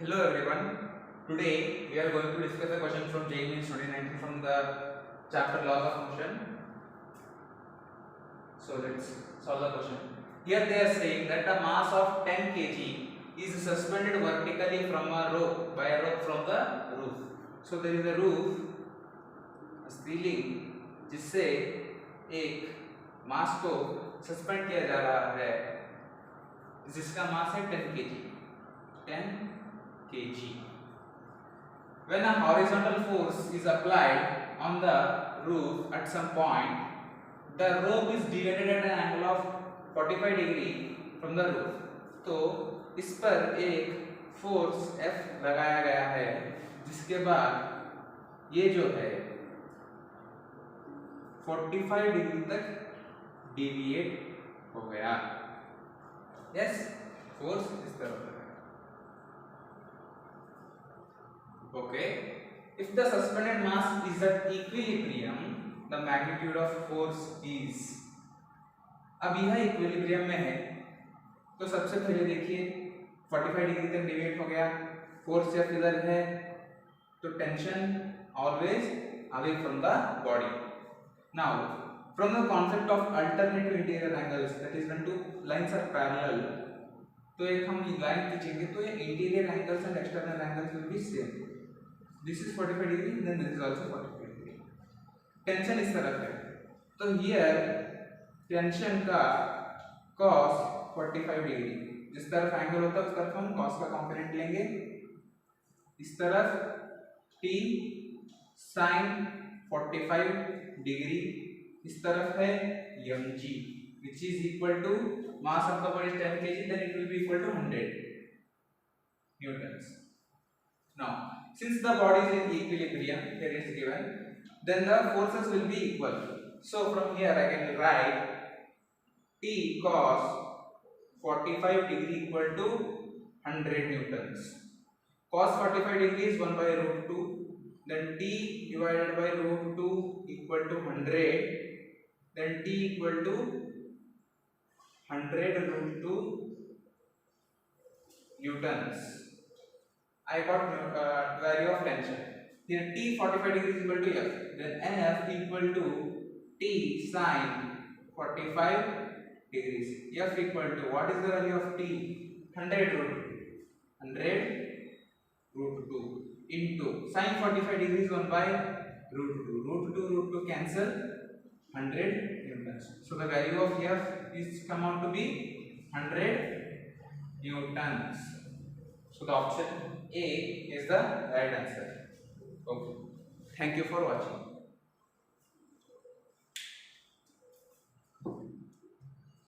Hello everyone. Today we are going to discuss a question from JEE Mains 2019 from the chapter Laws of Motion. So let's solve the question. Here they are saying that a mass of 10 kg is suspended vertically from a rope by a rope from the roof. So there is a roof, a ceiling, जिससे एक मास को suspend किया जा रहा है जिसका मास है 10 kg. 10 kg. When a horizontal force is applied on the roof at some point, the rope is deviated at an angle of 45 degree from the roof. तो इस पर एक फोर्स F लगाया गया है जिसके बाद ये जो है 45 डिग्री तक डेविएट हो गया. यस, फोर्स इस तरफ है. Okay, if the suspended mass is at equilibrium, the magnitude of force is. अब यह इक्विलिब्रियम में है तो सबसे पहले देखिए 45 डिग्री तक डेविएट हो गया, फोर्स F इधर है तो tension always away from the body. Now from the concept of alternative interior angles that is when two lines are parallel, तो एक हम लाइन खींचेंगे तो ये interior angles and external angles will be same. This is 45 degree, then this is also 45 degree. Tension इस तरफ है तो here टेंशन का cos 45 डिग्री, जिस तरफ एंगल होता है उस तरफ हम cos का कंपोनेंट लेंगे, इस तरफ t sin 45 डिग्री, इस तरफ है mg which is equal to mass of the body is 10 kg, then it will be equal to 100 newtons. Now since the body is in equilibrium, here is given, then the forces will be equal. So from here I can write T cos 45 degree equal to 100 newtons. Cos 45 degree is 1 by root 2, then T divided by root 2 equal to 100, then T equal to 100 root 2 newtons. I got value of tension. Here T 45 degree is equal to F. Then F equal to T sin 45 degrees. F equal to what is the value of T? 100 root 2. 100 root 2 into sin 45 degrees 1 by root 2. Root 2 cancel 100 newtons. So the value of F is come out to be 100 newtons. So the option A is the right answer. Okay. Thank you for watching.